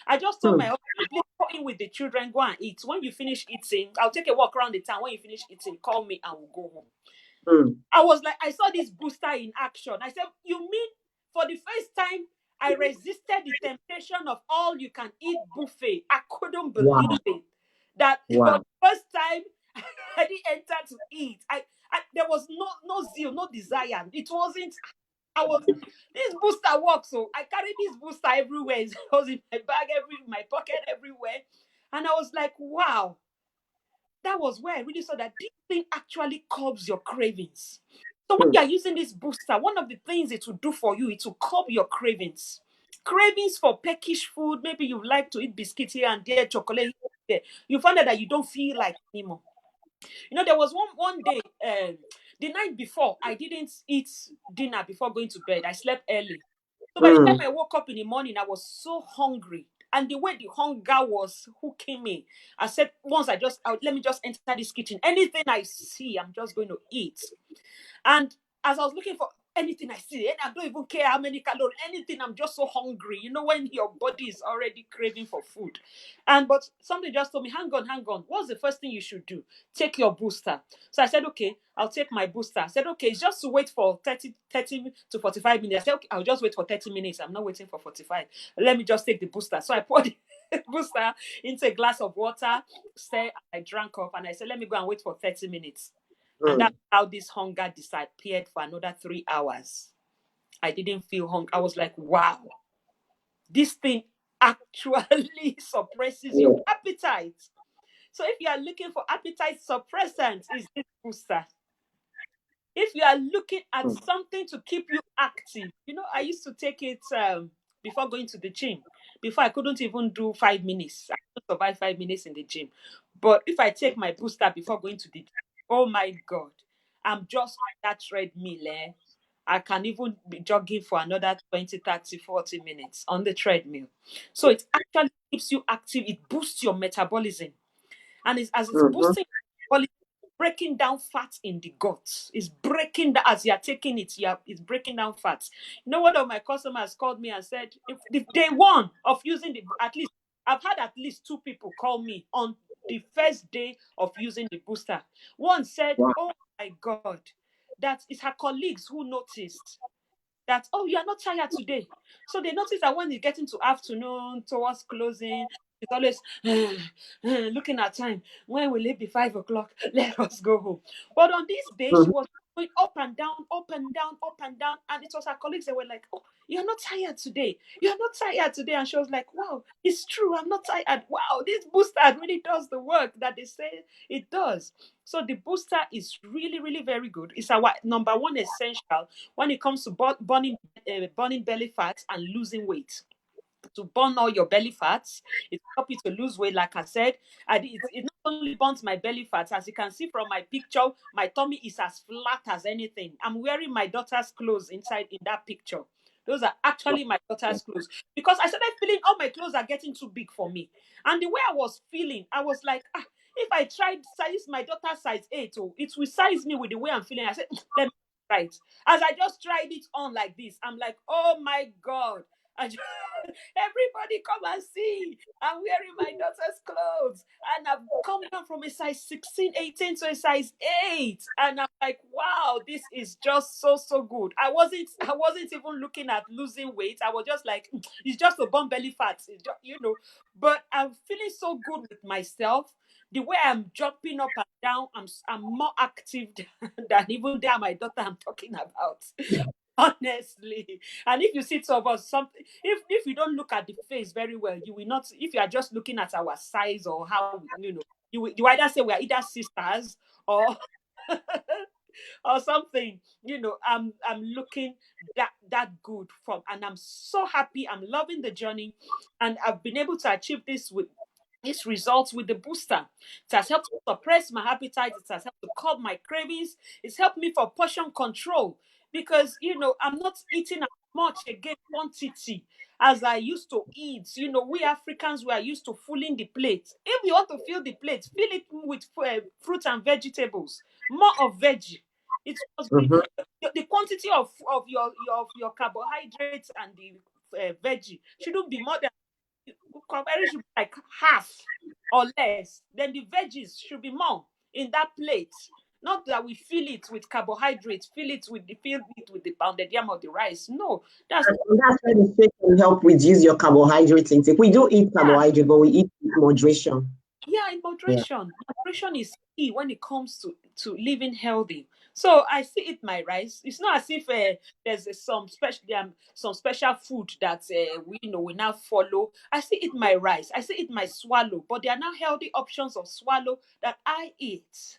I just told my mm, husband, please go in with the children, go and eat. When you finish eating, I'll take a walk around the town. When you finish eating, call me and we'll go home. mm, I was like, I saw this booster in action. I said, you mean for the first time I resisted the temptation of all you can eat buffet? I couldn't believe wow, it. That for wow. the first time I didn't enter to eat. There was no zeal, no desire. It wasn't. I was this booster works, so I carried this booster everywhere. It was in my bag, my pocket, everywhere. And I was like, wow, that was where I really saw that this thing actually curbs your cravings. So when Mm, you are using this booster, one of the things it will do for you, it will curb your cravings. Cravings for peckish food, maybe you like to eat biscuits here and there, chocolate here. You find out that you don't feel like anymore. There was one day, the night before, I didn't eat dinner before going to bed. I slept early. So by the time mm, I woke up in the morning, I was so hungry. And the way the hunger was hooking me, I said, let me just enter this kitchen. Anything I see, I'm just going to eat. And as I was looking for anything I see, and I don't even care how many calories, anything, I'm just so hungry. When your body is already craving for food. But somebody just told me, hang on, hang on. What's the first thing you should do? Take your booster. So I said, okay, I'll take my booster. I said, okay, it's just to wait for 30 to 45 minutes. I said, okay, I'll just wait for 30 minutes. I'm not waiting for 45. Let me just take the booster. So I poured the booster into a glass of water, I drank up, and I said, let me go and wait for 30 minutes. And mm. that's how this hunger disappeared for another 3 hours. I didn't feel hungry. I was like, wow, this thing actually suppresses your Yeah. appetite. So if you are looking for appetite suppressants, is this booster. If you are looking at Mm, something to keep you active, I used to take it before going to the gym. Before I couldn't even do 5 minutes. I couldn't survive 5 minutes in the gym. But if I take my booster before going to the gym, oh my God, I'm just on that treadmill. I can even be jogging for another 20, 30, 40 minutes on the treadmill. So it actually keeps you active. It boosts your metabolism. And as it's mhm, boosting, well, it's breaking down fat in the gut. It's breaking down as you're taking it. It's breaking down fats. One of my customers called me and said, if the day one of using at least I've had at least two people call me on the first day of using the booster. One said, wow. "Oh my God, that is her colleagues who noticed." That, oh, you are not tired today. So they notice that when you get into afternoon, towards closing, it's always looking at time. When will it be 5 o'clock? Let us go home. But on this day, she Mhm, was going up and down, up and down, up and down. And it was her colleagues that were like, oh, you're not tired today. You're not tired today. And she was like, wow, it's true. I'm not tired. Wow, this booster really does the work that they say it does. So the booster is really, really very good. It's our number one essential when it comes to burning belly fats and losing weight. To burn all your belly fats, it helps you to lose weight. Like I said, it not only burns my belly fats, as you can see from my picture, my tummy is as flat as anything. I'm wearing my daughter's clothes inside in that picture. Those are actually my daughter's clothes because I started feeling all my clothes are getting too big for me. And the way I was feeling, I was like, if I tried size my daughter size 8, it will size me with the way I'm feeling. I said, let me try it. As I just tried it on like this, I'm like, oh my God. Everybody come and see. I'm wearing my daughter's clothes. And I've come down from a size 16, 18 to a size 8. And I'm like, wow, this is just so, so good. I wasn't even looking at losing weight. I was just like, it's just a bum belly fat. It's just. But I'm feeling so good with myself. The way I'm jumping up and down, I'm more active than even my daughter I'm talking about. Honestly. And if you see some of us, something, if you don't look at the face very well, you will not. If you are just looking at our size or how you either say we are either sisters or or something. I'm looking that good from, and I'm so happy. I'm loving the journey, and I've been able to achieve this with these results with the booster. It has helped to suppress my appetite. It has helped to curb my cravings. It's helped me for portion control because I'm not eating as much again quantity as I used to eat. We Africans, we are used to filling the plate. If you want to fill the plate, fill it with fruit and vegetables. More of veggie. It must be Mm-hmm. the quantity of your carbohydrates and the veggie shouldn't be more than carbohydrates should be like half or less. Then the veggies should be more in that plate. Not that we fill it with carbohydrates, fill it with the pounded yam or the rice. No, that's And that's why the steak can help reduce your carbohydrate intake. We do eat yeah. carbohydrate, but we eat with moderation. Yeah, in Yeah. moderation. Moderation is key when it comes to living healthy. So I still eat my rice. It's not as if there's some special food that we now follow. I still eat my rice. I still eat my swallow, but there are now healthy options of swallow that I eat.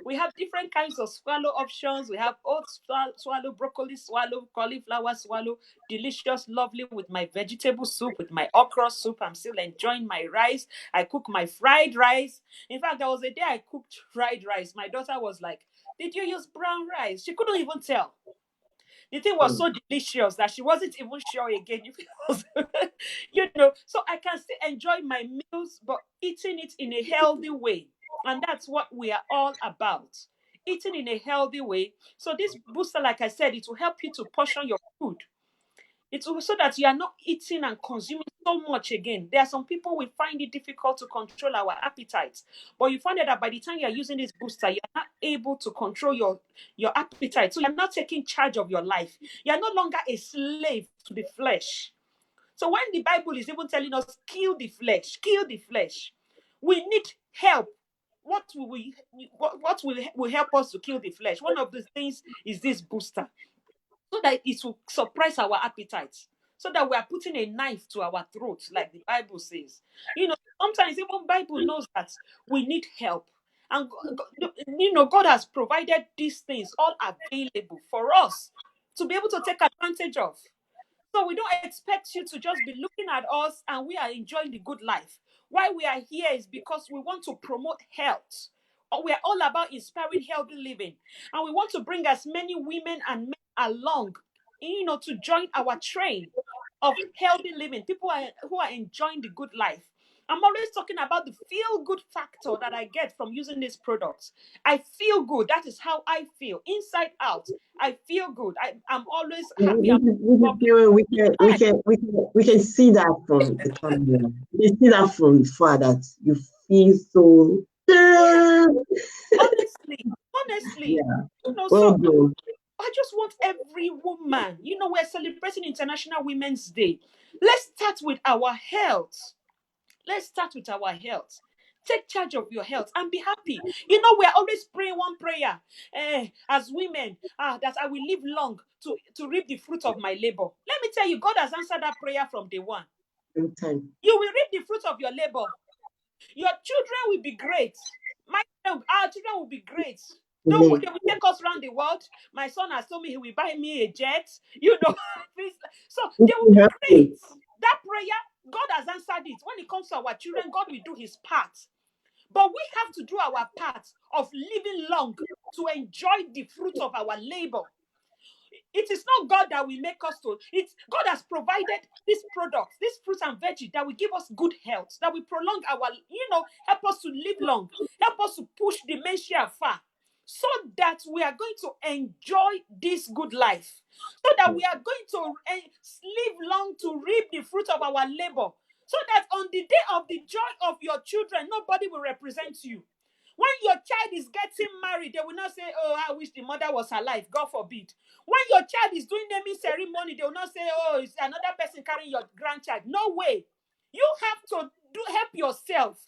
We have different kinds of swallow options. We have oat swallow, broccoli swallow, cauliflower swallow, delicious, lovely with my vegetable soup, with my okra soup. I'm still enjoying my rice. I cook my fried rice. In fact, there was a day I cooked fried rice. My daughter was like, "Did you use brown rice?" She couldn't even tell. The thing was Mm. so delicious that she wasn't even sure again if it was, So I can still enjoy my meals, but eating it in a healthy way. And that's what we are all about. Eating in a healthy way. So this booster, like I said, it will help you to portion your food. It's so that you are not eating and consuming so much again. There are some people we find it difficult to control our appetites, but you find out that by the time you are using this booster, you are not able to control your appetite. So you're not taking charge of your life. You are no longer a slave to the flesh. So when the Bible is even telling us kill the flesh, we need help. What will help us to kill the flesh? One of the things is this booster so that it will suppress our appetites, so that we are putting a knife to our throat, like the Bible says. Sometimes even Bible knows that we need help. And God has provided these things all available for us to be able to take advantage of. So we don't expect you to just be looking at us and we are enjoying the good life. Why we are here is because we want to promote health. We are all about inspiring healthy living. And we want to bring as many women and men along, to join our train of healthy living. People who are enjoying the good life. I'm always talking about the feel good factor that I get from using these products. I feel good. That is how I feel. Inside out, I feel good. I'm always happy. I'm bubbly. We can see that from the camera. We can see that from far that you feel so. Honestly, Yeah. Well so done. I just want every woman, we're celebrating International Women's Day. Let's start with our health. Let's start with our health. Take charge of your health and be happy. We're always praying one prayer as women, that I will live long to reap the fruit of my labor. Let me tell you, God has answered that prayer from day one. Same time. You will reap the fruit of your labor. Your children will be great. Our children will be great. Don't worry, Today. they will take us around the world. My son has told me he will buy me a jet. So It they will will be help great. you. That prayer, God has answered it. When it comes to our children, God will do his part. But we have to do our part of living long to enjoy the fruit of our labor. It is not God that will make us to. It's God has provided these products, these fruits and veggies that will give us good health, that will prolong help us to live long, help us to push dementia far, so that we are going to enjoy this good life, so that we are going to live long to reap the fruit of our labor, so that on the day of the joy of your children, nobody will represent you. When your child is getting married, they will not say, "Oh, I wish the mother was alive." God forbid. When your child is doing naming ceremony, they will not say, "Oh, it's another person carrying your grandchild." No way. You have to help yourself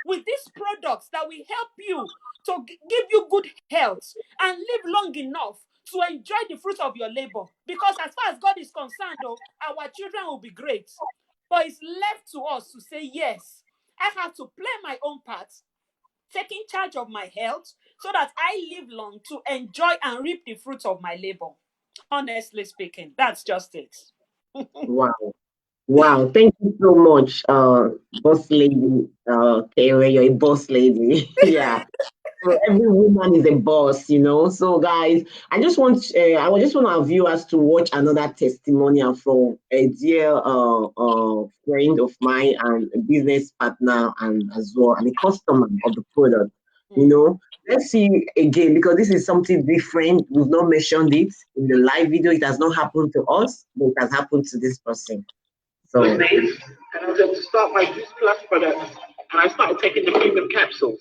with these products that will help you to give you good health and live long enough to enjoy the fruit of your labor. Because as far as God is concerned, though, our children will be great. But it's left to us to say, yes, I have to play my own part, taking charge of my health so that I live long to enjoy and reap the fruits of my labor. Honestly speaking, that's just it. Wow. Wow. Thank you so much, boss lady. Kayla, you're a boss lady. Yeah. So every woman is a boss. So, guys, I just want our viewers to watch another testimonial from a dear friend of mine and a business partner and as well and a customer of the product. Mm. let's see again because this is something different. We've not mentioned it in the live video. It has not happened to us, but it has happened to this person. So, And I was able to start my Juice Plus product, and I started taking the premium capsules.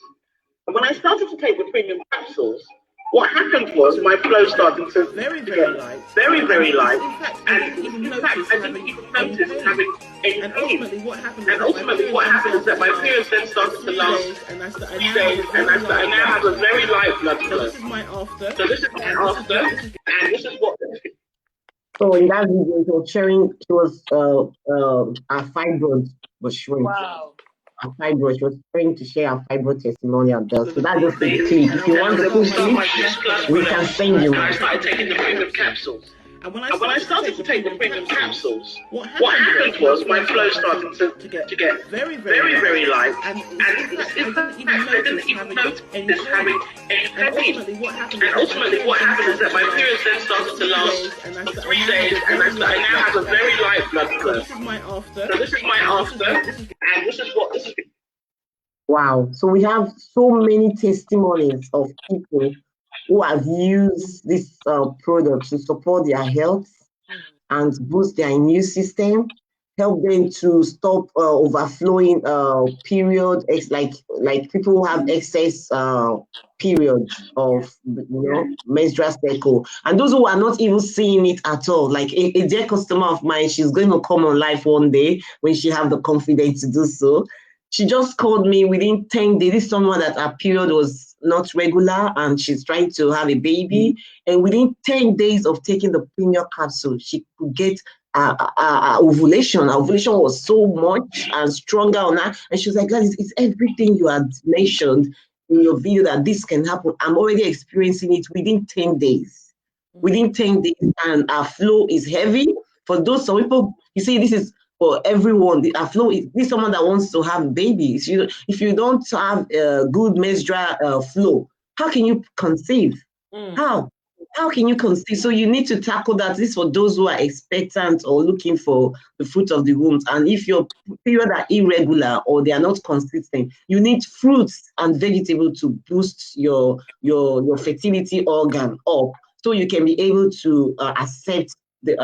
And when I started to take the premium capsules, what happened was my flow started to get very, very light. And in fact, I didn't even notice having any pain. And ultimately, what happened is that my periods then started to last 3 days, and I now have a very light blood flow. So this is my after, and this is what. so in that video, she was sharing, she was, her fibroid was shrink. Wow. Her fibroid, she was trying to share her fibroid testimonial there. So that's just a clip. If you want the full clip, we can send you. I started taking the premium capsules. And when I started to take the premium capsules, what happened was my flow started to get very, very light. And in fact, I didn't even notice having any pain. And ultimately, what happened is that my periods then started to last 3 days, and I now have a very light blood flow. So this is my after, and this is what this is. Wow. So we have so many testimonies of people who have used this product to support their health and boost their immune system, help them to stop overflowing period, like people who have excess periods of menstrual cycle, and those who are not even seeing it at all. Like a dear customer of mine, she's going to come on live one day when she have the confidence to do so. She just called me within 10 days. This is someone that her period was not regular and she's trying to have a baby. And within 10 days of taking the premium capsule, she could get ovulation. Her ovulation was so much and stronger on her. And she was like, guys, it's everything you had mentioned in your video that this can happen. I'm already experiencing it within 10 days. Within 10 days, and our flow is heavy. For those some people, you see, this is for everyone. The flow is someone that wants to have babies. If you don't have a good menstrual flow, how can you conceive? How can you conceive? So you need to tackle that. This is for those who are expectant or looking for the fruit of the womb. And if your periods are irregular or they are not consistent, you need fruits and vegetables to boost your fertility organ up, so you can be able to accept the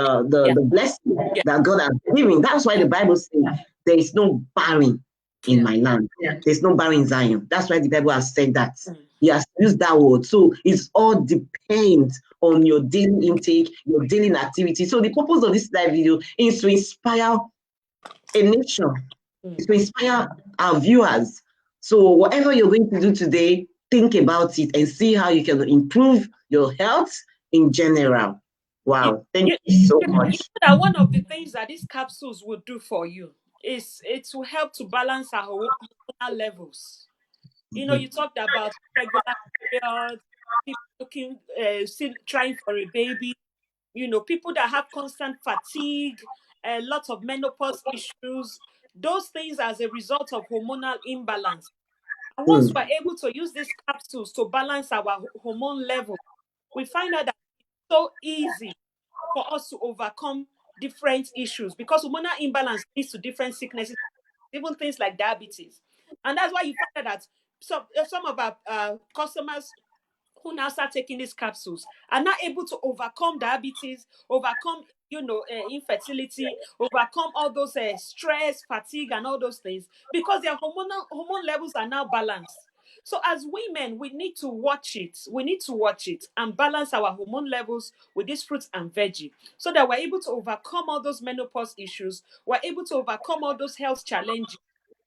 blessing that God has given. That's why the Bible says there is no barren in my land. There's no barren in Zion. That's why the Bible has said that. He has used that word. So it's all depends on your daily intake, your daily activity. So the purpose of this live video is to inspire a nation, is to inspire our viewers. So whatever you're going to do today, think about it and see how you can improve your health in general. Wow, thank you so much. That one of the things that these capsules will do for you is it will help to balance our hormonal levels. You talked about regular periods, people looking, still trying for a baby. People that have constant fatigue, lots of menopause issues. Those things as a result of hormonal imbalance. And once we're able to use these capsules to balance our hormone level, we find out that it's so easy for us to overcome different issues because hormonal imbalance leads to different sicknesses, even things like diabetes. And that's why you find out that some of our customers who now start taking these capsules are not able to overcome diabetes, overcome infertility, overcome all those stress, fatigue, and all those things because their hormone levels are now balanced. So as women, we need to watch it. We need to watch it and balance our hormone levels with these fruits and veggie so that we're able to overcome all those menopause issues. We're able to overcome all those health challenges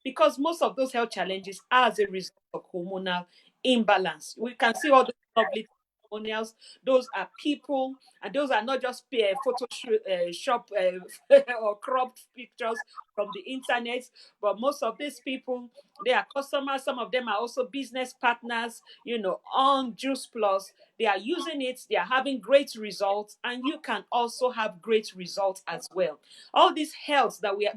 because most of those health challenges are as a result of hormonal imbalance. We can see all those lovely testimonials. Those are people, and those are not just Photoshop or cropped pictures from the internet, but most of these people, they are customers. Some of them are also business partners, on Juice Plus. They are using it, they are having great results, and you can also have great results as well. All this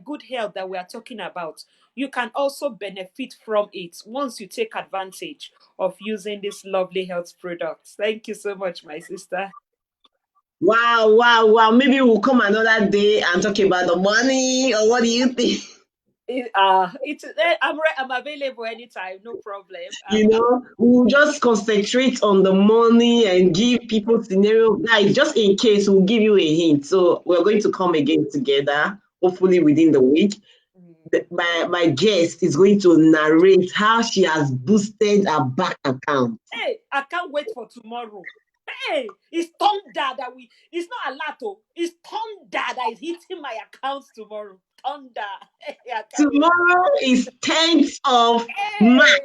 good health that we are talking about, you can also benefit from it once you take advantage of using these lovely health products. Thank you so much, my sister. Wow. Maybe we'll come another day and talk about the money, or what do you think? I'm available anytime, no problem. We'll just concentrate on the money and give people scenario. Guys, just in case, we'll give you a hint. So we're going to come again together, hopefully within the week. My guest is going to narrate how she has boosted her bank account. Hey, I can't wait for tomorrow. Hey, it's thunder it's not a lot, it's thunder that is hitting my account tomorrow. Thunder. Hey, tomorrow is 10th of March.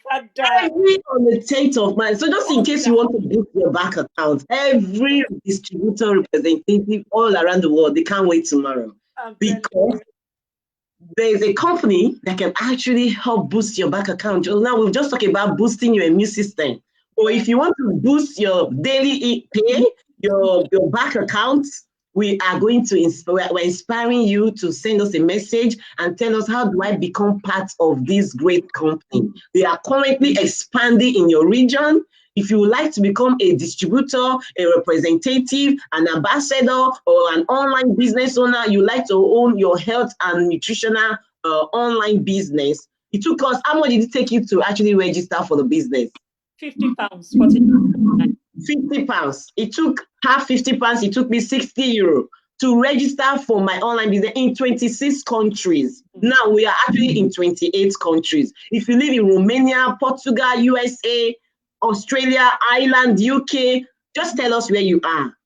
Father. Every on the 10th of March. So just in case you want to boost your bank account, every distributor representative all around the world, they can't wait tomorrow. Because there's a company that can actually help boost your bank account. Now we've just talked about boosting your immune system. Or if you want to boost your daily pay, your bank account, we are going to we're inspiring you to send us a message and tell us, how do I become part of this great company? They are currently expanding in your region. If you would like to become a distributor, a representative, an ambassador, or an online business owner, you like to own your health and nutritional online business, it took us, how much did it take you to actually register for the business? £50. 50 pounds. It took her 50 pounds. It took me 60 euro to register for my online business in 26 countries. Now we are actually in 28 countries. If you live in Romania, Portugal, USA, Australia, Ireland, UK, just tell us where you are.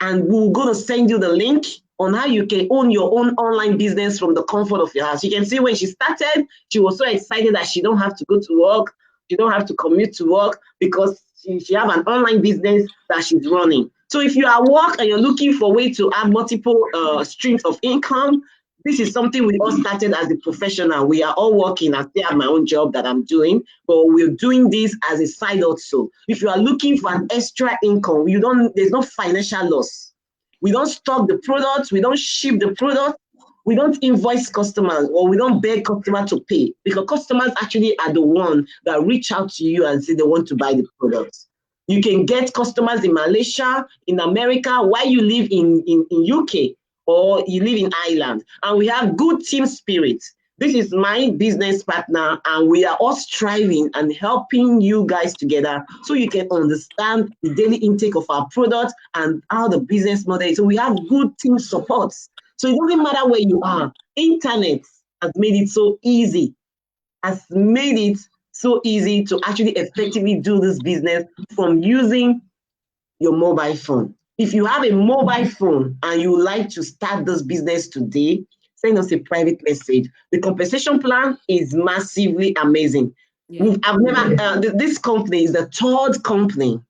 And we're going to send you the link on how you can own your own online business from the comfort of your house. You can see when she started, she was so excited that she don't have to go to work. She don't have to commute to work because she have an online business that she's running. So if you are at work and you're looking for a way to have multiple streams of income, this is something we all started as a professional. We are all working. I still have my own job that I'm doing, but we're doing this as a side also. If you are looking for an extra income, there's no financial loss. We don't stock the products, we don't ship the product, we don't invoice customers, or we don't beg customers to pay, because customers actually are the one that reach out to you and say they want to buy the products. You can get customers in Malaysia, in America, while you live in UK, or you live in Ireland. And we have good team spirit. This is my business partner, and we are all striving and helping you guys together so you can understand the daily intake of our product and how the business model is. So we have good team support. So it doesn't matter where you are. Internet has made it so easy, to actually effectively do this business from using your mobile phone. If you have a mobile phone and you would like to start this business today, send us a private message. The compensation plan is massively amazing. Yeah. This company is the third company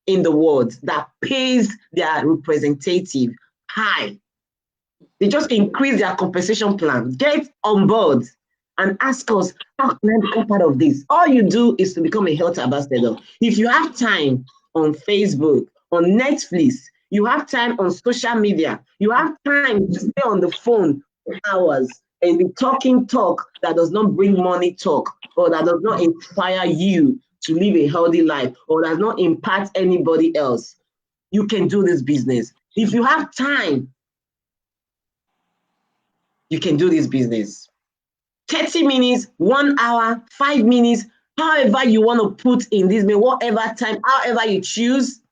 in the world that pays their representative high. They just increase their compensation plan. Get on board and ask us, how can I become part of this? All you do is to become a health ambassador. If you have time on Facebook, on Netflix, you have time on social media, you have time to stay on the phone for hours and be talking talk that does not bring money talk, or that does not inspire you to live a healthy life, or does not impact anybody else, you can do this business. If you have time, you can do this business. 30 minutes, 1 hour, 5 minutes, however you want to put in this, whatever time, however you choose,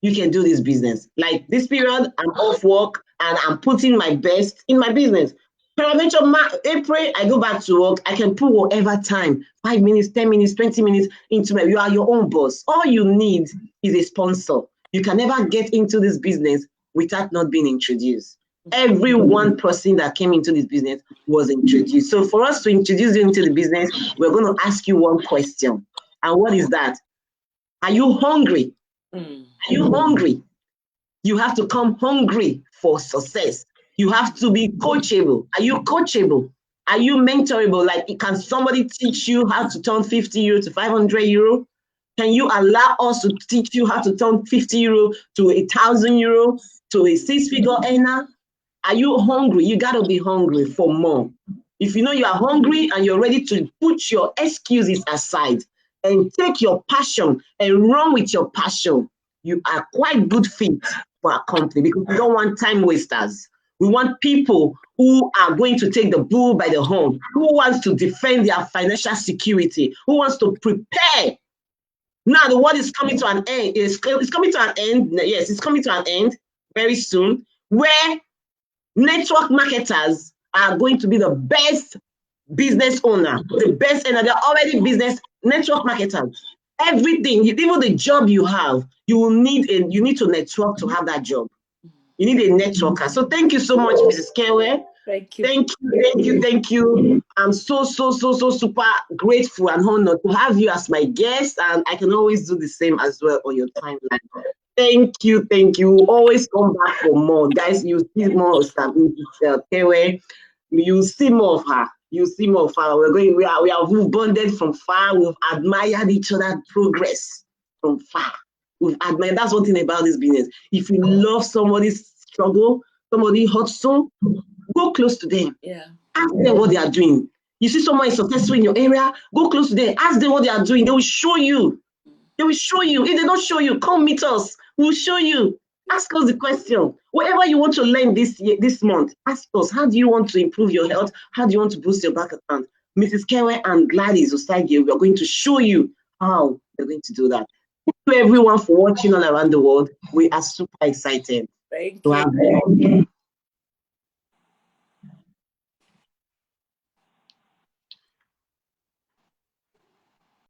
you can do this business. Like this period, I'm off work and I'm putting my best in my business. April, I go back to work, I can put whatever time, 5 minutes, 10 minutes, 20 minutes into you are your own boss. All you need is a sponsor. You can never get into this business without not being introduced. Every one person that came into this business was introduced. So for us to introduce you into the business, we're going to ask you one question. And what is that? Are you hungry? Are you hungry? You have to come hungry for success. You have to be coachable. Are you coachable? Are you mentorable? Like, can somebody teach you how to turn 50 euro to 500 euro? Can you allow us to teach you how to turn 50 euro to 1,000 euro to a 6-figure earner? Are you hungry? You got to be hungry for more. If you know you are hungry and you're ready to put your excuses aside and take your passion and run with your passion, you are quite good fit for our company, because we don't want time wasters. We want people who are going to take the bull by the horn, who wants to defend their financial security, who wants to prepare. Now the world is coming to an end. It's coming to an end. Yes, it's coming to an end very soon, where network marketers are going to be the best business owner, the best, and they're already business network marketers. Everything, even the job you have, you need to network to have that job. You need a networker. So thank you so much, Mrs. Kewe. Thank you. Thank you. I'm so super grateful and honored to have you as my guest, and I can always do the same as well on your timeline. Thank you. Always come back for more, guys. You see more of Kewe. You see more of her. We've bonded from far. We've admired each other's progress from far. We've admired. That's one thing about this business. If you love somebody's struggle, somebody hustle, go close to them. Yeah. Ask them what they are doing. You see someone is successful in your area, go close to them. Ask them what they are doing. They will show you. If they don't show you, come meet us. We'll show you. Ask us the question. Whatever you want to learn this month, ask us. How do you want to improve your health? How do you want to boost your bank account? Mrs. Kewe and Gladys Osage, we are going to show you how we're going to do that. Thank you everyone for watching all around the world. We are super excited. Thank you.